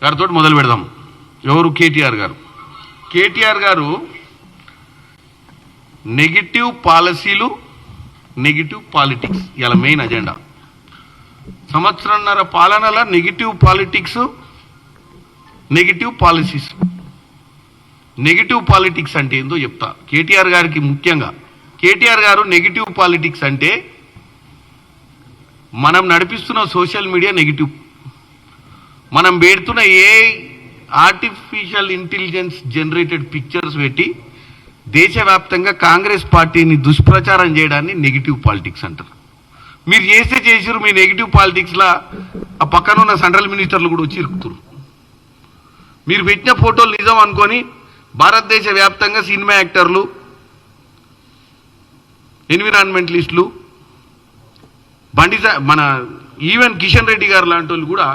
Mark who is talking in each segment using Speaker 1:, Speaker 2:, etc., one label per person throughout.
Speaker 1: గారితో మొదలు పెడదాం. ఎవరు? కేటీఆర్ గారు. కేటీఆర్ గారు నెగిటివ్ పాలసీలు, నెగిటివ్ పాలిటిక్స్ ఇలా మెయిన్ అజెండా. సంవత్సరంన్నర పాలనలో negative politics, negative policies. Negative politics అంటే ఏందో చెప్తా కేటీఆర్ గారికి. ముఖ్యంగా కేటీఆర్ గారు నెగిటివ్ పాలిటిక్స్ అంటే మనం నడిపిస్తున్న సోషల్ మీడియా నెగిటివ్, మనం పెడుతున్న ఆర్టిఫిషియల్ ఇంటెలిజెన్స్ జనరేటెడ్ పిక్చర్స్ పెట్టి దేశవ్యాప్తంగా కాంగ్రెస్ పార్టీని దుష్ప్రచారం చేయడాన్ని నెగిటివ్ పాలిటిక్స్ అంటారు. మీరు చేసారు మీ నెగిటివ్ పాలిటిక్స్లా ఆ పక్కన ఉన్న సెంట్రల్ మినిస్టర్లు కూడా వచ్చి ఇరుకుతారు. మీరు పెట్టిన ఫోటోలు నిజం అనుకొని భారతదేశ వ్యాప్తంగా సినిమా యాక్టర్లు, ఎన్విరాన్మెంటలిస్టులు, మన ఈవెన్ కిషన్ రెడ్డి గారు లాంటి వాళ్ళు కూడా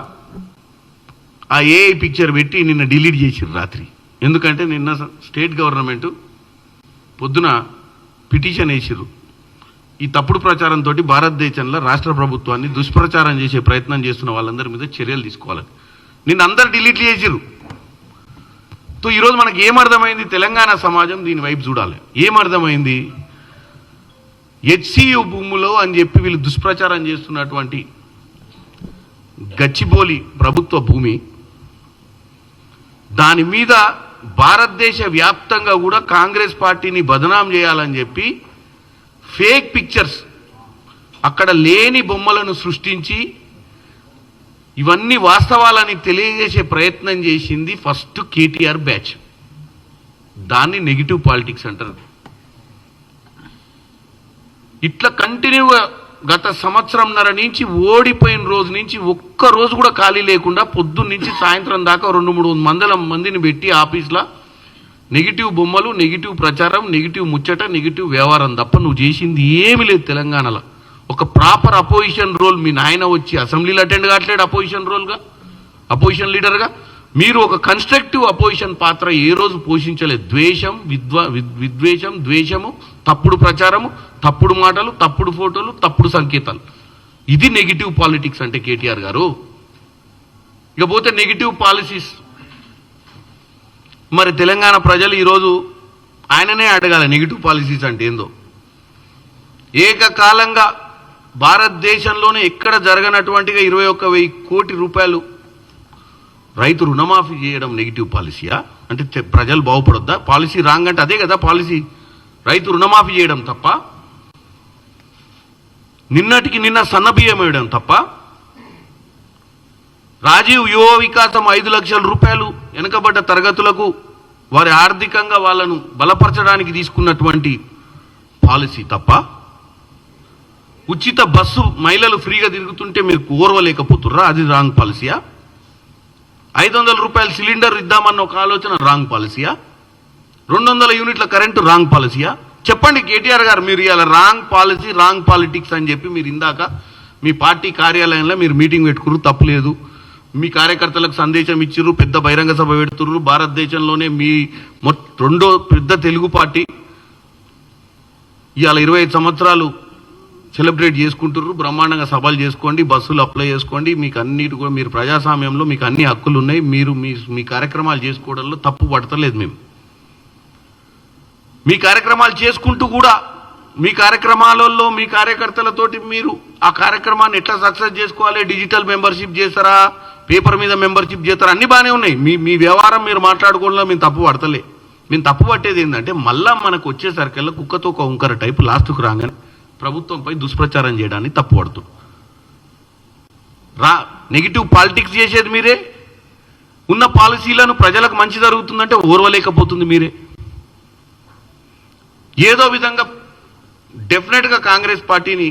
Speaker 1: ఆ ఏఐ పిక్చర్ పెట్టి నిన్న డిలీట్ చేసిర్రు రాత్రి. ఎందుకంటే నిన్న స్టేట్ గవర్నమెంట్ పొద్దున పిటిషన్ వేసిర్రు. ఈ తప్పుడు ప్రచారంతో భారతదేశంలో రాష్ట్ర ప్రభుత్వాన్ని దుష్ప్రచారం చేసే ప్రయత్నం చేస్తున్న వాళ్ళందరి మీద చర్యలు తీసుకోవాలని నిన్న అందరు డిలీట్ చేసిర్రు. సో ఈరోజు మనకి ఏమర్థమైంది? తెలంగాణ సమాజం దీని వైపు చూడాలి. ఏమర్థమైంది? హెచ్సియు భూములో అని చెప్పి వీళ్ళు దుష్ప్రచారం చేస్తున్నటువంటి గచ్చిబౌలి ప్రభుత్వ భూమి, దాని మీద భారతదేశ వ్యాప్తంగా కూడా కాంగ్రెస్ పార్టీని బదనాం చేయాలని చెప్పి ఫేక్ పిక్చర్స్, అక్కడ లేని బొమ్మలను సృష్టించి ఇవన్నీ వాస్తవాలని తెలియజేసే ప్రయత్నం చేసింది ఫస్ట్ కేటీఆర్ బ్యాచ్. దాన్ని నెగిటివ్ పాలిటిక్స్ అంటారు. ఇట్లా కంటిన్యూగా గత సంవత్సరంన్నర నుంచి ఓడిపోయిన రోజు నుంచి ఒక్క రోజు కూడా ఖాళీ లేకుండా పొద్దున్న నుంచి సాయంత్రం దాకా 200-300 మందిని పెట్టి ఆఫీస్లో నెగిటివ్ బొమ్మలు, నెగిటివ్ ప్రచారం, నెగిటివ్ ముచ్చట, నెగిటివ్ వ్యవహారం తప్ప నువ్వు చేసింది ఏమీ లేదు. తెలంగాణలో ఒక ప్రాపర్ అపోజిషన్ రోల్ మీ నాయన వచ్చి అసెంబ్లీలో అటెండ్ కావట్లేడు. అపోజిషన్ లీడర్గా మీరు ఒక కన్స్ట్రక్టివ్ అపోజిషన్ పాత్ర ఏ రోజు పోషించలేదు. విద్వేషం, ద్వేషము, తప్పుడు ప్రచారము, తప్పుడు మాటలు, తప్పుడు ఫోటోలు, తప్పుడు సంకేతాలు. ఇది నెగిటివ్ పాలిటిక్స్ అంటే కేటీఆర్ గారు. ఇకపోతే నెగిటివ్ పాలసీస్. మరి తెలంగాణ ప్రజలు ఈరోజు ఆయననే అడగాలి నెగిటివ్ పాలసీస్ అంటే ఏందో. ఏకకాలంగా భారతదేశంలోనే ఎక్కడ జరగనటువంటిగా 21,000 కోట్ల రూపాయలు రైతు రుణమాఫీ చేయడం నెగిటివ్ పాలసీయా? అంటే ప్రజలు బాగుపడొద్దా? పాలసీ రాంగ్ అంటే అదే కదా పాలసీ. రైతు రుణమాఫీ చేయడం తప్ప, నిన్నటికి నిన్న సన్నబియ్యం వేయడం తప్ప, రాజీవ్ యువ వికాసం 5 లక్షల రూపాయలు వెనుకబడ్డ తరగతులకు వారి ఆర్థికంగా వాళ్ళను బలపరచడానికి తీసుకున్నటువంటి పాలసీ తప్ప, ఉచిత బస్సు మహిళలు ఫ్రీగా తిరుగుతుంటే మీరు ఓర్వలేకపోతుర్రా? అది రాంగ్ పాలసీయా? 500 రూపాయల సిలిండర్ ఇద్దామన్న ఒక ఆలోచన రాంగ్ పాలసీయా? 200 యూనిట్ల కరెంటు రాంగ్ పాలసీయా? చెప్పండి కేటీఆర్ గారు. మీరు ఇలా రాంగ్ పాలసీ, రాంగ్ పాలిటిక్స్ అని చెప్పి మీరు ఇందాక మీ పార్టీ కార్యాలయంలో మీరు మీటింగ్ పెట్టుకురు, తప్పులేదు. మీ కార్యకర్తలకు సందేశం ఇచ్చిర్రు, పెద్ద బహిరంగ సభ పెడుతుర్రు. భారతదేశంలోనే మీ రెండో పెద్ద తెలుగు పార్టీ ఇవాళ 25 సంవత్సరాలు సెలబ్రేట్ చేసుకుంటుర్రు. బ్రహ్మాండంగా సభలు చేసుకోండి, బస్సులు అప్లై చేసుకోండి. మీకు అన్నిటి కూడా మీరు ప్రజాస్వామ్యంలో మీకు అన్ని హక్కులు ఉన్నాయి. మీరు మీ కార్యక్రమాలు చేసుకోవడంలో తప్పు పడతలేదు. మేము మీ కార్యక్రమాలు చేసుకుంటూ కూడా మీ కార్యక్రమాలలో మీ కార్యకర్తలతోటి మీరు ఆ కార్యక్రమాన్ని ఎట్లా సక్సెస్ చేసుకోవాలి, డిజిటల్ మెంబర్షిప్ చేస్తారా, పేపర్ మీద మెంబర్షిప్ చేస్తారా, అన్నీ బాగానే ఉన్నాయి. మీ వ్యవహారం మీరు మాట్లాడుకోవడంలో మేము తప్పు పడతలే. మేము తప్పు పట్టేది ఏంటంటే మళ్ళా మనకు వచ్చేసరికల్లా కుక్కతో ఒక ఉంకర టైపు లాస్ట్కు రాగానే ప్రభుత్వంపై దుష్ప్రచారం చేయడాన్ని తప్పు పడుతుంది. నెగిటివ్ పాలిటిక్స్ చేసేది మీరే. ఉన్న పాలసీలను ప్రజలకు మంచి జరుగుతుందంటే ఓర్వలేకపోతుంది మీరే. ఏదో విధంగా డెఫినెట్గా కాంగ్రెస్ పార్టీని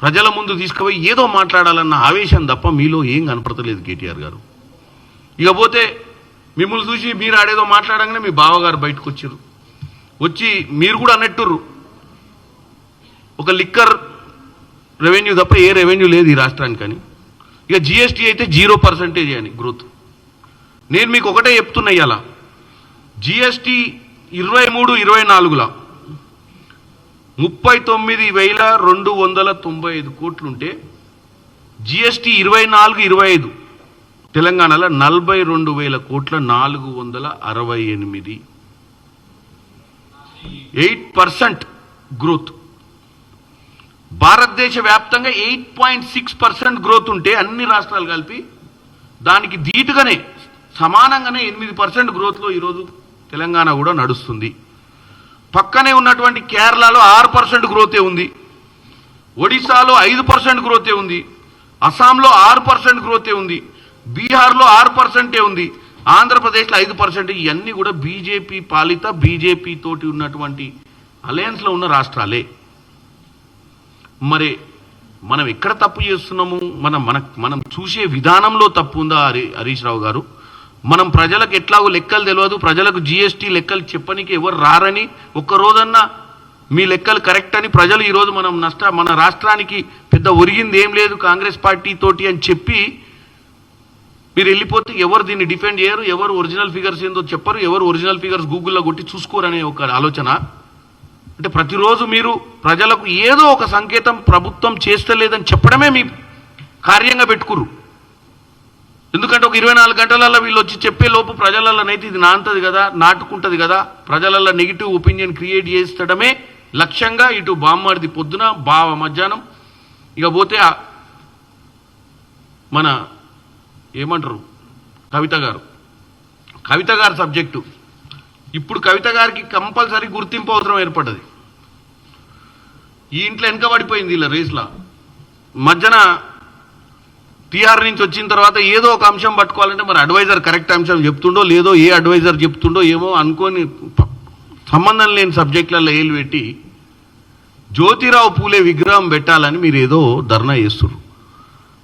Speaker 1: ప్రజల ముందు తీసుకుపోయి ఏదో మాట్లాడాలన్న ఆవేశం తప్ప మీలో ఏం కనపడతలేదు కేటీఆర్ గారు. ఇకపోతే మిమ్మల్ని చూసి మీరు ఆడేదో మాట్లాడంగానే మీ బావగారు బయటకు వచ్చారు. వచ్చి మీరు కూడా అన్నట్టుర్రు ఒక లిక్కర్ రెవెన్యూ తప్ప ఏ రెవెన్యూ లేదు ఈ రాష్ట్రానికి అని. ఇక జిఎస్టీ అయితే 0% అని గ్రోత్. నేను మీకు ఒకటే చెప్తున్నా, ఇవాళ జిఎస్టీ 23-24లో 39,295 కోట్లుంటే జిఎస్టీ 24-25 తెలంగాణలో 42,000 కోట్ల 468 8% గ్రోత్. భారతదేశ వ్యాప్తంగా 8.6% గ్రోత్ ఉంటే అన్ని రాష్ట్రాలు కలిపి దానికి ధీటుగానే సమానంగానే 8% గ్రోత్లో ఈరోజు తెలంగాణ కూడా నడుస్తుంది. పక్కనే ఉన్నటువంటి కేరళలో 6% గ్రోతే ఉంది, ఒడిశాలో 5% గ్రోతే ఉంది, అస్సాంలో 6% గ్రోతే ఉంది, బీహార్లో 6% ఉంది, ఆంధ్రప్రదేశ్లో 5%. ఇవన్నీ కూడా బీజేపీ పాలిత బీజేపీ తోటి ఉన్నటువంటి అలయన్స్లో ఉన్న రాష్ట్రాలే. మరి మనం ఎక్కడ తప్పు చేస్తున్నాము? మనం చూసే విధానంలో తప్పు ఉందా హరీష్ రావు గారు? మనం ప్రజలకు ఎట్లాగో లెక్కలు తెలియదు, ప్రజలకు జిఎస్టీ లెక్కలు చెప్పనికి ఎవరు రారని, ఒక్కరోజన్నా మీ లెక్కలు కరెక్ట్ అని ప్రజలు ఈరోజు మన రాష్ట్రానికి పెద్ద ఒరిగింది ఏం లేదు కాంగ్రెస్ పార్టీ తోటి అని చెప్పి మీరు వెళ్ళిపోతే ఎవరు దీన్ని డిఫెండ్ చేయరు, ఎవరు ఒరిజినల్ ఫిగర్స్ ఏందో చెప్పరు, ఎవరు ఒరిజినల్ ఫిగర్స్ గూగుల్లో కొట్టి చూసుకోరనే ఒక ఆలోచన. అంటే ప్రతిరోజు మీరు ప్రజలకు ఏదో ఒక సంకేతం ప్రభుత్వం చేస్తలేదని చెప్పడమే మీ కార్యంగా పెట్టుకురు. ఎందుకంటే ఒక 24 గంటలలో వీళ్ళు వచ్చి చెప్పే లోపు ప్రజలలోనైతే ఇది నాంతది కదా, నాటుకుంటుంది కదా, ప్రజలలో నెగిటివ్ ఒపీనియన్ క్రియేట్ చేస్తడమే లక్ష్యంగా ఇటు బామ్మడిది పొద్దున బావ మధ్యాహ్నం ఇక పోతే మన ఏమంటారు కవిత గారు సబ్జెక్టు. ఇప్పుడు కవిత గారికి కంపల్సరీ గుర్తింపు అవసరం ఏర్పడ్డది. ఈ ఇంట్లో వెనకబడిపోయింది ఇలా రేస్లా. మధ్యన టీఆర్ నుంచి వచ్చిన తర్వాత ఏదో ఒక అంశం పట్టుకోవాలంటే మరి అడ్వైజర్ కరెక్ట్ అంశం చెప్తుండో లేదో, ఏ అడ్వైజర్ చెప్తుండో ఏమో అనుకోని సంబంధం లేని సబ్జెక్టులలో ఏలు పెట్టి జ్యోతిరావు పూలే విగ్రహం పెట్టాలని మీరు ఏదో ధర్నా చేస్తున్నారు.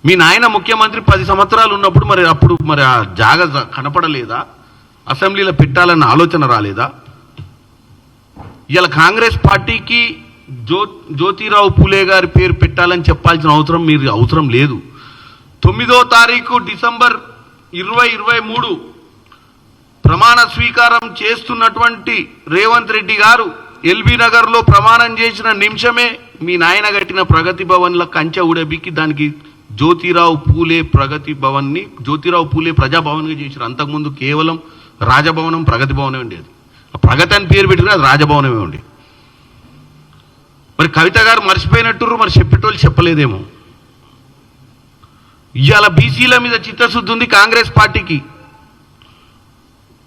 Speaker 1: మీ నాయన ముఖ్యమంత్రి 10 సంవత్సరాలు ఉన్నప్పుడు అప్పుడు ఆ జాగ కనపడలేదా? అసెంబ్లీలో పెట్టాలన్న ఆలోచన రాలేదా? ఇలా కాంగ్రెస్ పార్టీకి జ్యోతిరావు పూలే గారి పేరు పెట్టాలని చెప్పాల్సిన అవసరం లేదు. 9వ తారీఖు డిసెంబర్ 2023 ప్రమాణ స్వీకారం చేస్తున్నటువంటి రేవంత్ రెడ్డి గారు ఎల్బీ నగర్లో ప్రమాణం చేసిన నిమిషమే మీ నాయన కట్టిన ప్రగతి భవన్ల కంచె ఉడబికి దానికి జ్యోతిరావు పూలే ప్రగతి భవన్ని జ్యోతిరావు పూలే ప్రజాభవన్గా చేశారు. అంతకుముందు కేవలం రాజభవనం ప్రగతి భవనమే ఉండేది. ఆ ప్రగతి అని పేరు పెట్టుకుని అది రాజభవనమే ఉండేది. మరి కవిత గారు మర్చిపోయినట్టు మరి చెప్పేటోళ్ళు చెప్పలేదేమో. ఇవాళ బీసీల మీద చిత్తశుద్ధి ఉంది కాంగ్రెస్ పార్టీకి.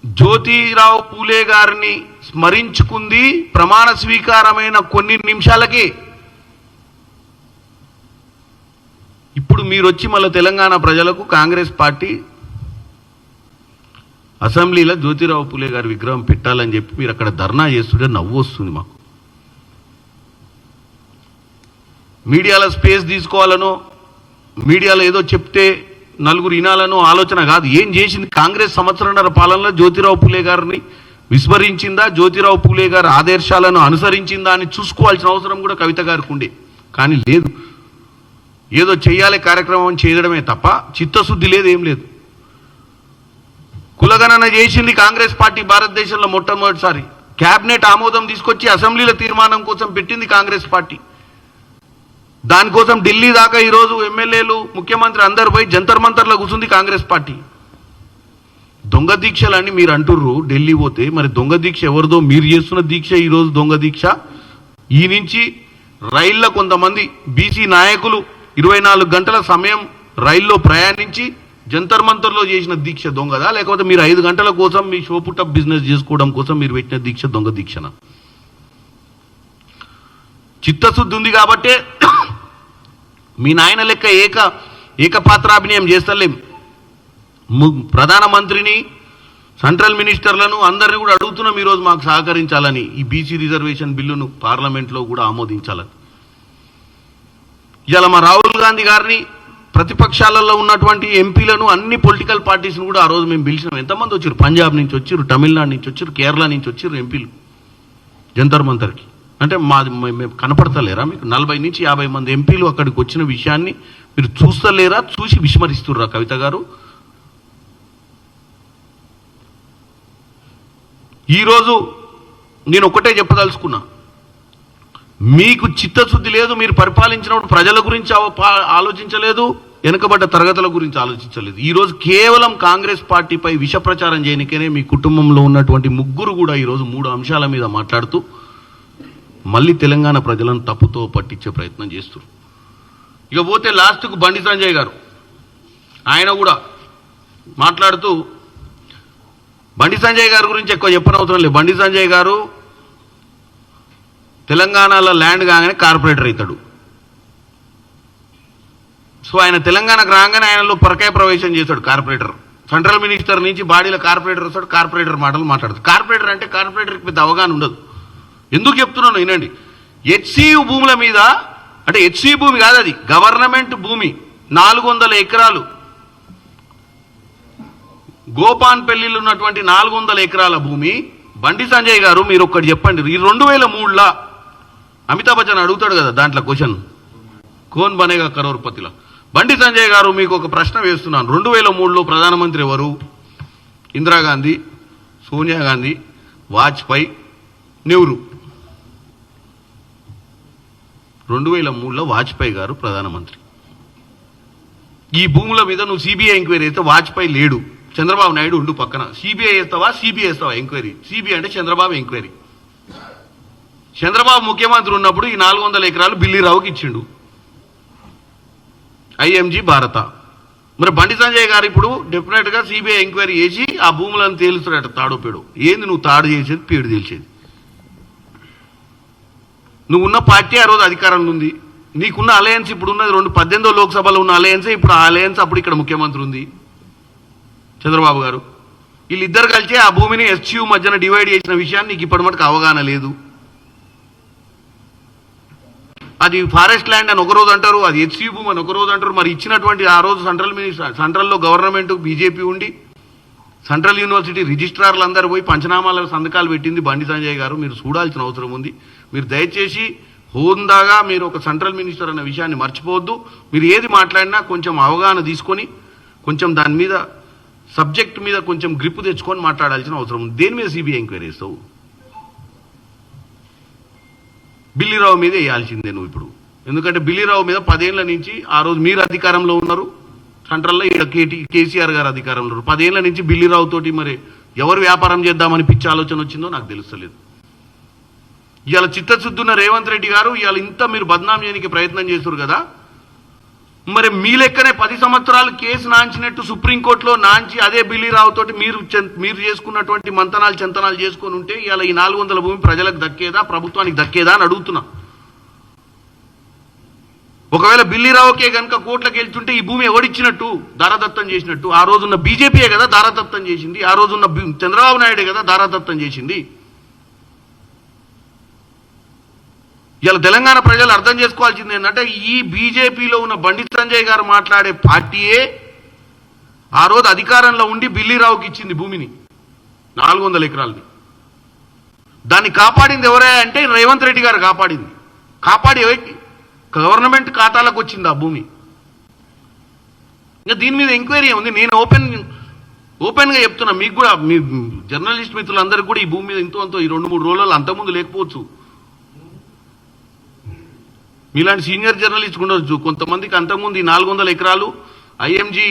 Speaker 1: జ్యోతిరావు పూలే గారిని స్మరించుకుంది ప్రమాణ స్వీకారమైన కొన్ని నిమిషాలకే. ఇప్పుడు మీరు వచ్చి మళ్ళీ తెలంగాణ ప్రజలకు కాంగ్రెస్ పార్టీ అసెంబ్లీలో జ్యోతిరావు పూలే గారి విగ్రహం పెట్టాలని చెప్పి మీరు అక్కడ ధర్నా చేస్తుంటే నవ్వు వస్తుంది మాకు. మీడియాలో స్పేస్ తీసుకోవాలనో, మీడియాలో ఏదో చెప్తే నలుగురు వినాలనో ఆలోచన కాదు. ఏం చేసింది కాంగ్రెస్ సంవత్సరంన్నర పాలనలో? జ్యోతిరావు పూలే గారిని విస్మరించిందా? జ్యోతిరావు పూలే గారి ఆదర్శాలను అనుసరించిందా అని చూసుకోవాల్సిన అవసరం కూడా కవిత గారికి ఉండే. కానీ లేదు, ఏదో చెయ్యాలి కార్యక్రమం చేయడమే తప్ప చిత్తశుద్ధి లేదు, ఏం లేదు. కులగణన చేసింది కాంగ్రెస్ పార్టీ భారతదేశంలో మొట్టమొదటిసారి. క్యాబినెట్ ఆమోదం తీసుకొచ్చి అసెంబ్లీల తీర్మానం కోసం పెట్టింది కాంగ్రెస్ పార్టీ. దానికోసం ఢిల్లీ దాకా ఈరోజు ఎమ్మెల్యేలు ముఖ్యమంత్రి అందరు పోయి జంతర్ మంతర్లో కూర్చుంది కాంగ్రెస్ పార్టీ. దొంగ దీక్షలని మీరు అంటుర్రు ఢిల్లీ పోతే, మరి దొంగ దీక్ష ఎవరిదో? మీరు చేస్తున్న దీక్ష ఈరోజు దొంగ దీక్ష. ఈ నుంచి రైల్లో కొంతమంది బీసీ నాయకులు 24 గంటల సమయం రైల్లో ప్రయాణించి జంతర్ మంతర్లో చేసిన దీక్ష దొంగదా? లేకపోతే మీరు 5 గంటల కోసం మీ షోపుటప్ బిజినెస్ చేసుకోవడం కోసం మీరు పెట్టిన దీక్ష దొంగ దీక్షనా? చిత్తశుద్ధి ఉంది కాబట్టే మీ నాయన లెక్క ఏకపాత్రాభినయం చేస్తలేం. ప్రధానమంత్రిని, సెంట్రల్ మినిస్టర్లను అందరినీ కూడా అడుగుతున్నాం ఈరోజు మాకు సహకరించాలని, ఈ బీసీ రిజర్వేషన్ బిల్లును పార్లమెంట్లో కూడా ఆమోదించాలని. ఇలా మా రాహుల్ గాంధీ గారిని, ప్రతిపక్షాలలో ఉన్నటువంటి ఎంపీలను, అన్ని పొలిటికల్ పార్టీస్ని కూడా ఆ రోజు మేము పిలిచినాం. ఎంతమంది వచ్చారు? పంజాబ్ నుంచి వచ్చారు, తమిళనాడు నుంచి వచ్చారు, కేరళ నుంచి వచ్చారు ఎంపీలు జంతర్ మంతర్కి. అంటే మేము కనపడతలేరా మీకు? 40 నుంచి 50 మంది ఎంపీలు అక్కడికి వచ్చిన విషయాన్ని మీరు చూస్తలేరా? చూసి విస్మరిస్తుర్రా కవిత గారు? ఈరోజు నేను ఒకటే చెప్పదలుచుకున్నా, మీకు చిత్తశుద్ధి లేదు. మీరు పరిపాలించినప్పుడు ప్రజల గురించి ఆలోచించలేదు, వెనుకబడ్డ తరగతుల గురించి ఆలోచించలేదు. ఈరోజు కేవలం కాంగ్రెస్ పార్టీపై విష ప్రచారం చేయనికనే మీ కుటుంబంలో ఉన్నటువంటి ముగ్గురు కూడా ఈరోజు 3 అంశాల మీద మాట్లాడుతూ మళ్ళీ తెలంగాణ ప్రజలను తప్పుతో పట్టించే ప్రయత్నం చేస్తున్నారు. ఇక పోతే లాస్ట్కు బండి సంజయ్ గారు ఆయన కూడా మాట్లాడుతూ, బండి సంజయ్ గారి గురించి ఎక్కువ చెప్పనవసరం లేదు. బండి సంజయ్ గారు తెలంగాణలో ల్యాండ్ కాగానే కార్పొరేటర్ అవుతాడు. సో ఆయన తెలంగాణకు రాగానే ఆయనలో పరకాయ ప్రవేశం చేశాడు కార్పొరేటర్. సెంట్రల్ మినిస్టర్ నుంచి బాడీలో కార్పొరేటర్ వస్తాడు, కార్పొరేటర్ మాటలు మాట్లాడతాడు. కార్పొరేటర్ అంటే కార్పొరేటర్కి పెద్ద అవగాహన ఉండదు. ఎందుకు చెప్తున్నాను వినండి. హెచ్సియు భూముల మీద, అంటే హెచ్సియు భూమి కాదు, అది గవర్నమెంట్ భూమి, 400 ఎకరాలు, గోపాన్పల్లిలో ఉన్నటువంటి 400 ఎకరాల భూమి. బండి సంజయ్ గారు మీరు ఒక్కటి చెప్పండి, ఈ 2003లో అమితాబ్ బచ్చన్ అడుగుతాడు కదా దాంట్లో క్వశ్చన్, కోన్ బనేగా కరోర్పతిలో. బండి సంజయ్ గారు మీకు ఒక ప్రశ్న వేస్తున్నాను. 2003లో ప్రధానమంత్రి ఎవరు? ఇందిరాగాంధీ, సోనియా గాంధీ, వాజ్పేయి, నెహ్రూ. 2003లో వాజ్పేయి గారు ప్రధానమంత్రి. ఈ భూముల మీద నువ్వు సిబిఐ ఎంక్వైరీ అయితే వాజ్పేయి లేడు, చంద్రబాబు నాయుడు ఉండు పక్కన. సిబిఐ వేస్తావా, సిబిఐ వేస్తావా ఎంక్వైరీ? సిబిఐ అంటే చంద్రబాబు ఎంక్వైరీ. చంద్రబాబు ముఖ్యమంత్రి ఉన్నప్పుడు ఈ 400 ఎకరాలు బిల్లీరావుకి ఇచ్చిండు, ఐఎంజీ భారత. మరి బండి సంజయ్ గారు ఇప్పుడు డెఫినెట్గా సిబిఐ ఎంక్వైరీ చేసి ఆ భూములను తేలుస్తాడట తాడో పేడు. ఏంది నువ్వు తాడు చేసేది, పేడు తేల్చేది? నువ్వు ఉన్న పార్టీ ఆ రోజు అధికారంలో ఉంది, నీకున్న అలయన్స్ ఇప్పుడు ఉన్నది 18వ లోక్సభలో ఉన్న అలయన్సే. ఇప్పుడు ఆ అలయన్స్ అప్పుడు ఇక్కడ ముఖ్యమంత్రి ఉంది చంద్రబాబు గారు. వీళ్ళిద్దరు కలిసి ఆ భూమిని ఎస్యూ మధ్యన డివైడ్ చేసిన విషయాన్ని నీకు ఇప్పటి మటుకు అవగాహన లేదు. అది ఫారెస్ట్ ల్యాండ్ అని ఒకరోజు అంటారు, అది హెచ్సియు భూమి అని ఒకరోజు అంటారు. మరి ఇచ్చినటువంటి ఆ రోజు సెంట్రల్లో గవర్నమెంట్ బీజేపీ ఉండి సెంట్రల్ యూనివర్సిటీ రిజిస్ట్రార్లు అందరూ పోయి పంచనామాల సంతకాలు పెట్టింది బండి సంజయ్ గారు. మీరు చూడాల్సిన అవసరం ఉంది. మీరు దయచేసి హోందాగా మీరు ఒక సెంట్రల్ మినిస్టర్ అన్న విషయాన్ని మర్చిపోవద్దు. మీరు ఏది మాట్లాడినా కొంచెం అవగాహన తీసుకొని, కొంచెం దాని మీద సబ్జెక్ట్ మీద కొంచెం గ్రిప్ తెచ్చుకొని మాట్లాడాల్సిన అవసరం ఉంది. దేని మీద సిబిఐ ఎంక్వైరీ చేస్తావు? బిల్లీరావు మీద వేయాల్సిందే నువ్వు ఇప్పుడు. ఎందుకంటే బిల్లీరావు మీద 10 ఏళ్ల నుంచి, ఆ రోజు మీరు అధికారంలో ఉన్నారు సెంట్రల్లో, కేసీఆర్ గారు అధికారంలో ఉన్నారు. 10 ఏళ్ల నుంచి బిల్లీరావు తోటి మరి ఎవరు వ్యాపారం చేద్దామని పిచ్చి ఆలోచన వచ్చిందో నాకు తెలుస్తలేదు. ఇవాళ చిత్తశుద్ధున్న రేవంత్ రెడ్డి గారు ఇవాళ ఇంత మీరు బద్నాం చేయడానికి ప్రయత్నం చేస్తారు కదా. మరి మీ లెక్కనే 10 సంవత్సరాలు కేసు నాంచినట్టు సుప్రీంకోర్టులో నాంచి అదే బిల్లీరావు తోటి మీరు చేసుకున్నటువంటి మంతనాలు చెంతనాలు చేసుకొని ఉంటే ఇవాళ ఈ 400 భూమి ప్రజలకు దక్కేదా, ప్రభుత్వానికి దక్కేదా అని అడుగుతున్నా. ఒకవేళ బిల్లీరావుకే కనుక కోర్టులకు వెళ్తుంటే ఈ భూమి ఎవడిచ్చినట్టు, దారాదత్తం చేసినట్టు? ఆ రోజున్న బీజేపీయే కదా దారాదత్తం చేసింది, ఆ రోజున్న చంద్రబాబు నాయుడే కదా దారాదత్తం చేసింది. ఇలా తెలంగాణ ప్రజలు అర్థం చేసుకోవాల్సింది ఏంటంటే, ఈ బీజేపీలో ఉన్న బండి సంజయ్ గారు మాట్లాడే పార్టీయే ఆ రోజు అధికారంలో ఉండి బిల్లీరావుకి ఇచ్చింది భూమిని, 400 ఎకరాలని. దాన్ని కాపాడింది ఎవరే అంటే రేవంత్ రెడ్డి గారు కాపాడింది. కాపాడి గవర్నమెంట్ ఖాతాలకు వచ్చింది ఆ భూమి. ఇంకా దీని మీద ఎంక్వైరీ ఉంది. నేను ఓపెన్గా చెప్తున్నా మీకు కూడా, మీ జర్నలిస్ట్ మిత్రులందరికీ కూడా ఈ భూమి మీద ఇంతో ఈ 2-3 రోజులలో అంతకుముందు లేకపోవచ్చు. మీలాంటి సీనియర్ జర్నలిస్ట్ ఉండొచ్చు. కొంతమందికి అంతకుముందు ఈ 400 ఎకరాలు ఐఎంజీ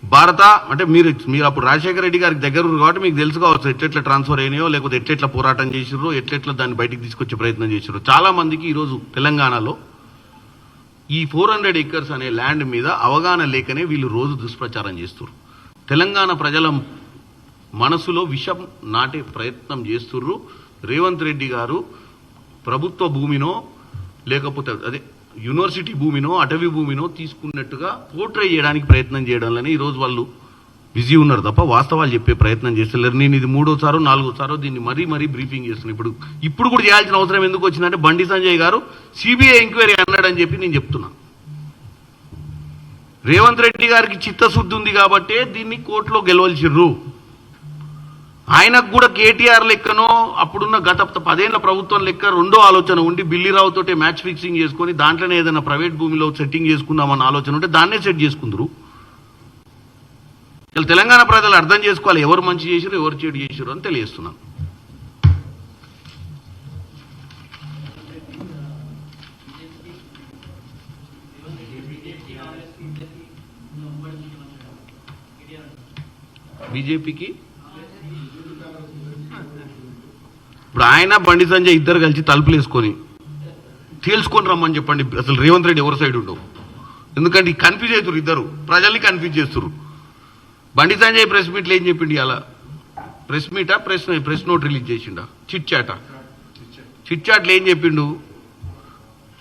Speaker 1: భారత అంటే మీరు అప్పుడు రాజశేఖర రెడ్డి గారికి దగ్గర కాబట్టి మీకు తెలుసు కావచ్చు ఎట్లెట్లా ట్రాన్స్ఫర్ అయినాయో, లేకపోతే ఎట్లెట్లా పోరాటం చేసిర్రో, ఎట్లెట్లా దాన్ని బయటికి తీసుకొచ్చే ప్రయత్నం చేసిర్రో. చాలా మందికి ఈరోజు తెలంగాణలో ఈ 400 ఎకర్స్ అనే ల్యాండ్ మీద అవగాహన లేకనే వీళ్ళు రోజు దుష్ప్రచారం చేస్తున్నారు. తెలంగాణ ప్రజల మనసులో విషం నాటే ప్రయత్నం చేస్తుర్రు. రేవంత్ రెడ్డి గారు ప్రభుత్వ భూమినో లేకపోతే అదే యూనివర్సిటీ భూమినో అటవీ భూమినో తీసుకున్నట్టుగా పోర్ట్రే చేయడానికి ప్రయత్నం చేయడంలోనే ఈరోజు వాళ్ళు బిజీ ఉన్నారు తప్ప వాస్తవాలు చెప్పే ప్రయత్నం చేస్తలేరు. నేను ఇది 3వ సారో 4వ సారో దీన్ని మరీ బ్రీఫింగ్ చేస్తున్నాను. ఇప్పుడు కూడా చేయాల్సిన అవసరం ఎందుకు వచ్చిందంటే బండి సంజయ్ గారు సిబిఐ ఎంక్వైరీ అన్నాడని చెప్పి నేను చెప్తున్నా. రేవంత్ రెడ్డి గారికి చిత్తశుద్ధి ఉంది కాబట్టే దీన్ని కోర్టులో గెలవలసిర్రు. ఆయనకు కూడా కేటీఆర్ లెక్కనో అప్పుడున్న గత 10 ఏళ్ల ప్రభుత్వం లెక్క రెండో ఆలోచన ఉండి బిల్లీరావు తోటే మ్యాచ్ ఫిక్సింగ్ చేసుకొని దాంట్లోనే ఏదైనా ప్రైవేట్ భూమిలో సెట్టింగ్ చేసుకుందామన్న ఆలోచన ఉంటే దాన్నే సెట్ చేసుకుందరు. తెలంగాణ ప్రజలు అర్థం చేసుకోవాలి ఎవరు మంచి చేసిరు ఎవరు చెడు చేసిరు అని తెలియజేస్తున్నాను. బీజేపీకి ఇప్పుడు ఆయన బండి సంజయ్ ఇద్దరు కలిసి తలుపులు వేసుకొని తేల్చుకొని రమ్మని చెప్పండి. అసలు రేవంత్ రెడ్డి ఎవరి సైడ్ ఉండవు. ఎందుకంటే కన్ఫ్యూజ్ అవుతారు ఇద్దరు, ప్రజల్ని కన్ఫ్యూజ్ చేస్తారు. బండి సంజయ్ ప్రెస్ మీట్లు ఏం చెప్పిండి అలా? Press meetha press note release చేసిండా? చిట్ చాట్లు ఏం చెప్పిండు?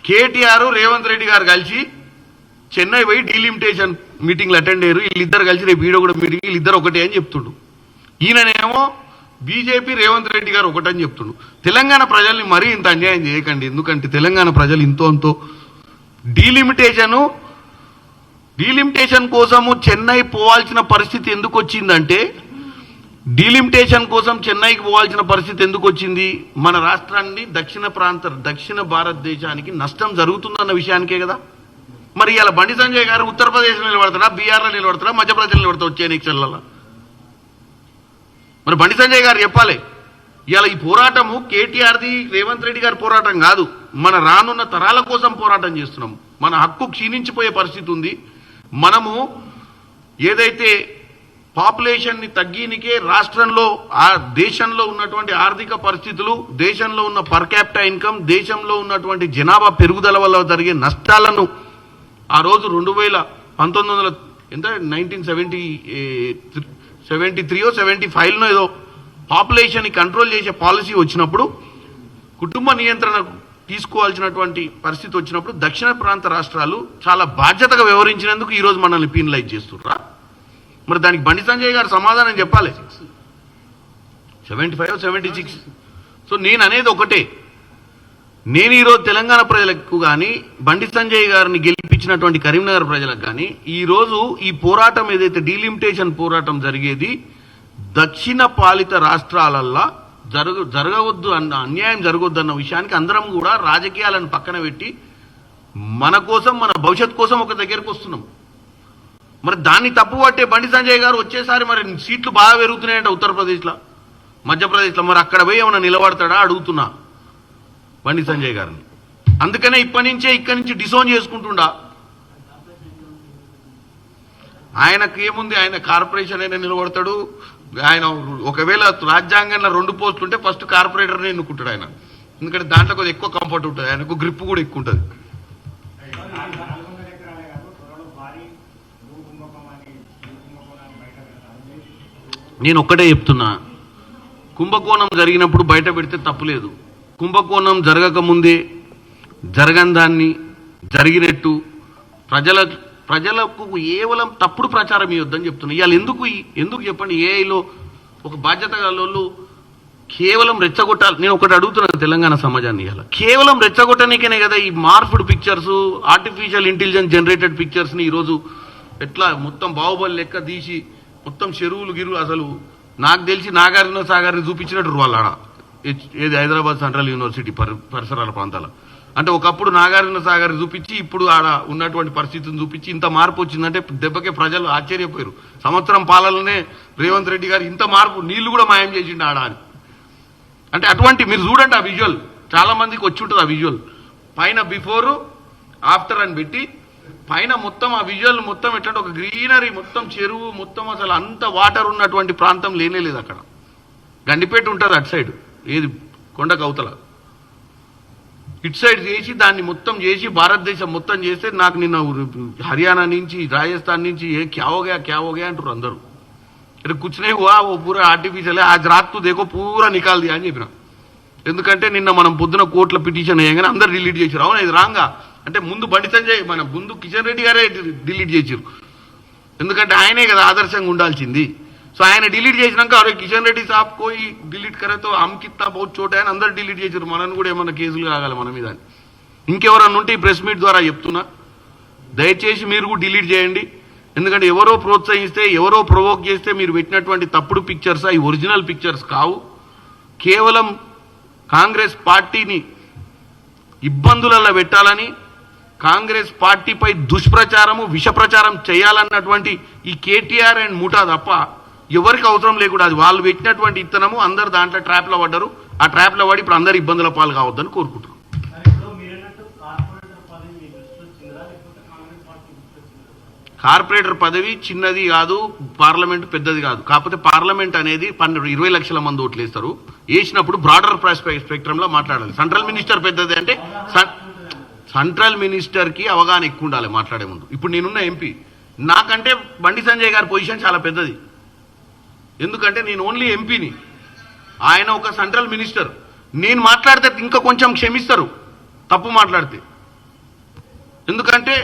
Speaker 1: కేటీఆర్ రేవంత్ రెడ్డి గారు కలిసి చెన్నై పోయి డీలిమిటేషన్ మీటింగ్లు అటెండ్ అయ్యారు. వీళ్ళిద్దరు కలిసి రేపు వీడియో కూడా మీటింగ్, వీళ్ళిద్దరు ఒకటే అని చెప్తుండు. ఈయననేమో బీజేపీ రేవంత్ రెడ్డి గారు ఒకటని చెప్తుండు. తెలంగాణ ప్రజల్ని మరీ ఇంత అన్యాయం చేయకండి. ఎందుకంటే తెలంగాణ ప్రజలు ఇంతో డీలిమిటేషన్ కోసము చెన్నై పోవాల్సిన పరిస్థితి ఎందుకు వచ్చిందంటే, డీలిమిటేషన్ కోసం చెన్నైకి పోవాల్సిన పరిస్థితి ఎందుకు వచ్చింది? మన రాష్ట్రాన్ని దక్షిణ భారతదేశానికి నష్టం జరుగుతుందన్న విషయానికే కదా. మరి ఇలా బండి సంజయ్ గారు ఉత్తరప్రదేశ్ నిలబడతారా, బీహార్లో నిలబడతారా, మధ్యప్రదేశ్ నిలబడతా వచ్చే ఎన్నికలలో? మరి బండి సంజయ్ గారు చెప్పాలి. ఇలా ఈ పోరాటము కేటీఆర్ది రేవంత్ రెడ్డి గారి పోరాటం కాదు, మన రానున్న తరాల కోసం పోరాటం చేస్తున్నాం. మన హక్కు క్షీణించిపోయే పరిస్థితి ఉంది. మనము ఏదైతే పాపులేషన్ని తగ్గినికే రాష్ట్రంలో దేశంలో ఉన్నటువంటి ఆర్థిక పరిస్థితులు, దేశంలో ఉన్న పర్ క్యాపిటల్ ఇన్కమ్, దేశంలో ఉన్నటువంటి జనాభా పెరుగుదల వల్ల జరిగే నష్టాలను ఆ రోజు 1973 ఏదో పాపులేషన్ కంట్రోల్ చేసే పాలసీ వచ్చినప్పుడు, కుటుంబ నియంత్రణ తీసుకోవాల్సినటువంటి పరిస్థితి వచ్చినప్పుడు దక్షిణ ప్రాంత రాష్ట్రాలు చాలా బాధ్యతగా వ్యవహరించినందుకు ఈరోజు మనల్ని పీనలైజ్ చేస్తుర్రా? మరి దానికి బండి సంజయ్ గారు సమాధానం చెప్పాలి. 75, 76. సో నేను అనేది ఒకటే, నేను ఈరోజు తెలంగాణ ప్రజలకు కానీ బండి సంజయ్ గారిని గెలిపించినటువంటి కరీంనగర్ ప్రజలకు కానీ ఈరోజు ఈ పోరాటం ఏదైతే డీలిమిటేషన్ పోరాటం జరిగేది దక్షిణ పాలిత రాష్ట్రాలల్లో జరగవద్దు అన్న, అన్యాయం జరగవద్దు అన్న విషయానికి అందరం కూడా రాజకీయాలను పక్కన పెట్టి మన కోసం, మన భవిష్యత్ కోసం ఒక దగ్గరకు వస్తున్నాం. మరి దాన్ని తప్పు పట్టే బండి సంజయ్ గారు వచ్చేసారి మరి సీట్లు బాగా పెరుగుతున్నాయంట ఉత్తరప్రదేశ్లో, మధ్యప్రదేశ్లో. మరి అక్కడ పోయి ఏమైనా నిలబడతాడా అడుగుతున్నా బండి సంజయ్ గారిని. అందుకనే ఇక్కడి నుంచి డిసోన్ చేసుకుంటుండా. ఆయనకు ఏముంది, ఆయన కార్పొరేషన్ అయినా నిలబడతాడు. ఆయన ఒకవేళ రాజ్యాంగంలో 2 పోస్టులు ఉంటే ఫస్ట్ కార్పొరేటర్ని ఎన్నుకుంటాడు ఆయన. ఎందుకంటే దాంట్లో కొద్దిగా ఎక్కువ కంఫర్ట్ ఉంటుంది, ఆయనకు గ్రిప్ కూడా ఎక్కువ ఉంటుంది. నేను ఒక్కటే చెప్తున్నా, కుంభకోణం జరిగినప్పుడు బయట పెడితే తప్పులేదు. కుంభకోణం జరగకముందే జరగని దాన్ని జరిగినట్టు ప్రజలకు కేవలం తప్పుడు ప్రచారం ఇవ్వద్దని చెప్తున్నా. ఇవాళ ఎందుకు చెప్పండి, ఏఐలో ఒక బాధ్యత గల కేవలం రెచ్చగొట్టాలి. నేను ఒకటి అడుగుతున్నాను తెలంగాణ సమాజాన్ని, ఇవాళ కేవలం రెచ్చగొట్టడానికేనే కదా ఈ morphed pictures, artificial intelligence generated పిక్చర్స్ని ఈరోజు ఎట్లా మొత్తం బాహుబలి లెక్క తీసి మొత్తం చెరువులు గిరువులు, అసలు నాకు తెలిసి నాగార్జున సాగర్ని చూపించినట్టు వాళ్ళ ఏది హైదరాబాద్ సెంట్రల్ యూనివర్సిటీ పరిసరాల ప్రాంతాల. అంటే ఒకప్పుడు నాగార్జున సాగర్ చూపించి ఇప్పుడు ఆడ ఉన్నటువంటి పరిస్థితిని చూపించి ఇంత మార్పు వచ్చిందంటే దెబ్బకే ప్రజలు ఆశ్చర్యపోయారు. సంవత్సరం పాలననే రేవంత్ రెడ్డి గారు ఇంత మార్పు, నీళ్లు కూడా మాయం చేసిండు ఆడ అని. అంటే అటువంటి మీరు చూడండి ఆ విజువల్, చాలా మందికి వచ్చి ఉంటుంది ఆ విజువల్. పైన బిఫోరు ఆఫ్టర్ అని పెట్టి పైన మొత్తం ఆ విజువల్ మొత్తం ఎట్లంటే ఒక గ్రీనరీ, మొత్తం చెరువు, మొత్తం అసలు అంత వాటర్ ఉన్నటువంటి ప్రాంతం లేనే లేదు అక్కడ. గండిపేట ఉంటుంది అటు సైడ్, ఏది కొండకు అవతల, ఇటు సైడ్ చేసి దాన్ని మొత్తం చేసి భారతదేశం మొత్తం చేస్తే నాకు నిన్న హర్యానా నుంచి రాజస్థాన్ నుంచి క్యావోగా అంటారు అందరూ. ఇక్కడ కూర్చునే ఓ పూరా ఆర్టిఫిషియల్ ఆజ్ రాత్తు దేకో పూరా నికాల్ దియా అని చెప్పిన. ఎందుకంటే నిన్న మనం పొద్దున కోర్టులో పిటిషన్ వేయగానే అందరు డిలీట్ చేశారు. అవునా, ఇది రాంగా అంటే ముందు బండి సంజయ్ మన ముందు కిషన్ రెడ్డి గారే డిలీట్ చేశారు. ఎందుకంటే ఆయనే కదా ఆదర్శంగా ఉండాల్సింది. సో ఆయన డిలీట్ చేసినాక అరే కిషన్ రెడ్డి సాబ్ కోయి డిలీట్ కరేతో అమ్కిత్తా బహుత్ చోట అని అందరు డిలీట్ చేశారు. మనని కూడా ఏమన్నా కేసులు కాగాలి మన మీద. ఇంకెవరన్నా ఉంటే ఈ ప్రెస్ మీట్ ద్వారా చెప్తున్నా, దయచేసి మీరు కూడా డిలీట్ చేయండి. ఎందుకంటే ఎవరో ప్రోత్సహిస్తే, ఎవరో ప్రొవోక్ చేస్తే మీరు పెట్టినటువంటి తప్పుడు పిక్చర్స్ అవి ఒరిజినల్ పిక్చర్స్ కావు. కేవలం కాంగ్రెస్ పార్టీని ఇబ్బందులలో పెట్టాలని, కాంగ్రెస్ పార్టీపై దుష్ప్రచారము, విష ప్రచారం చేయాలన్నటువంటి ఈ కేటీఆర్ అండ్ ముఠా తప్ప ఎవరికి అవసరం లేకుండా అది వాళ్ళు పెట్టినటువంటి ఇత్తనము. అందరు దాంట్లో ట్రాప్లో పడ్డారు. ఆ ట్రాప్లో పడి ఇప్పుడు అందరు ఇబ్బందుల పాలు కావద్దని కోరుకుంటున్నాం. కార్పొరేటర్ పదవి చిన్నది కాదు, పార్లమెంట్ పెద్దది కాదు. కాకపోతే పార్లమెంట్ అనేది 20 లక్షల మంది ఓట్లు వేస్తారు. వేసినప్పుడు బ్రాడర్ స్పెక్ట్రంలో మాట్లాడాలి. సెంట్రల్ మినిస్టర్ పెద్దది అంటే సెంట్రల్ మినిస్టర్కి అవగాహన ఎక్కువ ఉండాలి మాట్లాడే ముందు. ఇప్పుడు నేనున్న ఎంపీ నాకంటే బండి సంజయ్ గారి పొజిషన్ చాలా పెద్దది. ఎందుకంటే నేను ఓన్లీ ఎంపీని, ఆయన ఒక సెంట్రల్ మినిస్టర్. నేను మాట్లాడితే ఇంకా కొంచెం క్షమిస్తారు తప్పు మాట్లాడితే. ఎందుకంటే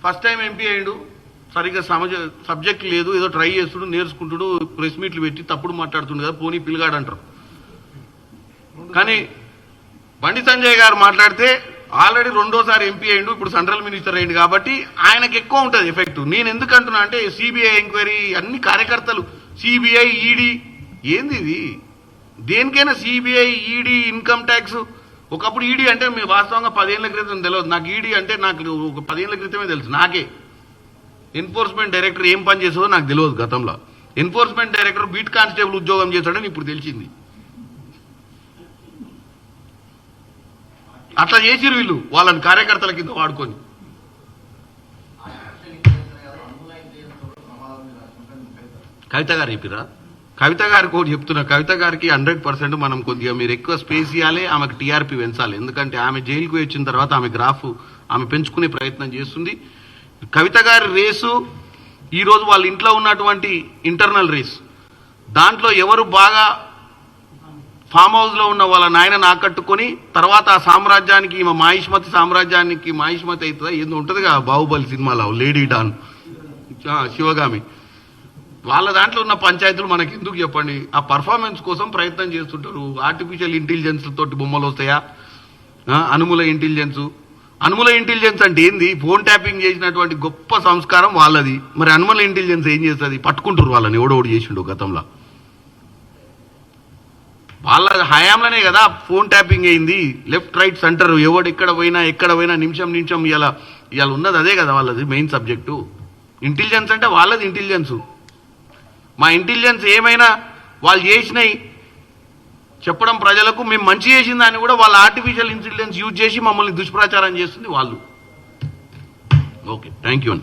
Speaker 1: ఫస్ట్ టైం ఎంపీ అయ్యాడు, సరిగ్గా సబ్జెక్ట్ లేదు, ఏదో ట్రై చేస్తుడు, నేర్చుకుంటుడు, ప్రెస్ మీట్లు పెట్టి తప్పుడు మాట్లాడుతుండు కదా, పోనీ పిల్లగాడు అంటారు. కానీ బండి సంజయ్ గారు మాట్లాడితే ఆల్రెడీ 2వ ఎంపీ అయ్యిండు, ఇప్పుడు సెంట్రల్ మినిస్టర్ అయ్యిండు కాబట్టి ఆయనకు ఎక్కువ ఉంటుంది ఎఫెక్ట్. నేను ఎందుకు అంటున్నా అంటే సిబిఐ ఎంక్వైరీ అన్ని కార్యకర్తలు, సిబిఐ ఈడీ ఏంది ఇది? దేనికైనా సిబిఐ ఈడీ ఇన్కమ్ ట్యాక్స్. ఒకప్పుడు ఈడీ అంటే మీ వాస్తవంగా 10 ఏళ్ల క్రితం తెలియదు నాకు. ఈడీ అంటే నాకు ఒక 10 ఏళ్ల క్రితమే తెలుసు. నాకే ఎన్ఫోర్స్మెంట్ డైరెక్టర్ ఏం పని చేసేదో నాకు తెలియదు గతంలో. ఎన్ఫోర్స్మెంట్ డైరెక్టర్ బీట్ కానిస్టేబుల్ ఉద్యోగం చేశాడని ఇప్పుడు తెలిసింది. అట్లా చేసిరు వీళ్ళు వాళ్ళని కార్యకర్తల కింద వాడుకొని. కవిత గారు చెప్పిరా? కవిత గారికి ఒకటి చెప్తున్నా, కవిత గారికి 100% మనం కొద్దిగా మీరు ఎక్కువ స్పేస్ ఇవ్వాలి, ఆమెకు టీఆర్పీ పెంచాలి. ఎందుకంటే ఆమె జైలుకు వచ్చిన తర్వాత ఆమె గ్రాఫ్ ఆమె పెంచుకునే ప్రయత్నం చేస్తుంది. కవిత గారి రేసు ఈరోజు వాళ్ళ ఇంట్లో ఉన్నటువంటి ఇంటర్నల్ రేస్, దాంట్లో ఎవరు బాగా ఫామ్ హౌస్లో ఉన్న వాళ్ళ నాయనను ఆకట్టుకొని తర్వాత ఆ సామ్రాజ్యానికి ఈమె మాహిష్మతి సామ్రాజ్యానికి మాహిష్మతి అవుతుందా ఏందో ఉంటుందిగా బాహుబలి సినిమాలో లేడీ డాన్ శివగామి. వాళ్ళ దాంట్లో ఉన్న పంచాయతీలు మనకి ఎందుకు చెప్పండి? ఆ పర్ఫార్మెన్స్ కోసం ప్రయత్నం చేస్తుంటారు. ఆర్టిఫిషియల్ ఇంటెలిజెన్స్ తోటి బొమ్మలు వస్తాయా? అనుముల ఇంటెలిజెన్స్ అంటే ఏంది? ఫోన్ ట్యాపింగ్ చేసినటువంటి గొప్ప సంస్కారం వాళ్ళది. మరి అనుముల ఇంటెలిజెన్స్ ఏం చేస్తుంది? పట్టుకుంటారు వాళ్ళని, ఎవడోడు చేసిండు గతంలో. వాళ్ళ హయాంలోనే కదా ఫోన్ ట్యాపింగ్ అయింది. లెఫ్ట్ రైట్ సెంటర్ ఎవడు ఎక్కడ పోయినా నిమిషం ఇవాళ ఉన్నది అదే కదా వాళ్ళది మెయిన్ సబ్జెక్టు. ఇంటెలిజెన్స్ అంటే వాళ్ళది ఇంటెలిజెన్స్. మా ఇంటెలిజెన్స్ ఏమైనా వాళ్ళు చేసినాయి చెప్పడం ప్రజలకు, మేము మంచి చేసిన దాన్ని కూడా వాళ్ళ ఆర్టిఫిషియల్ ఇంటెలిజెన్స్ యూజ్ చేసి మమ్మల్ని దుష్ప్రచారం చేస్తుంది వాళ్ళు. Okay, thank you.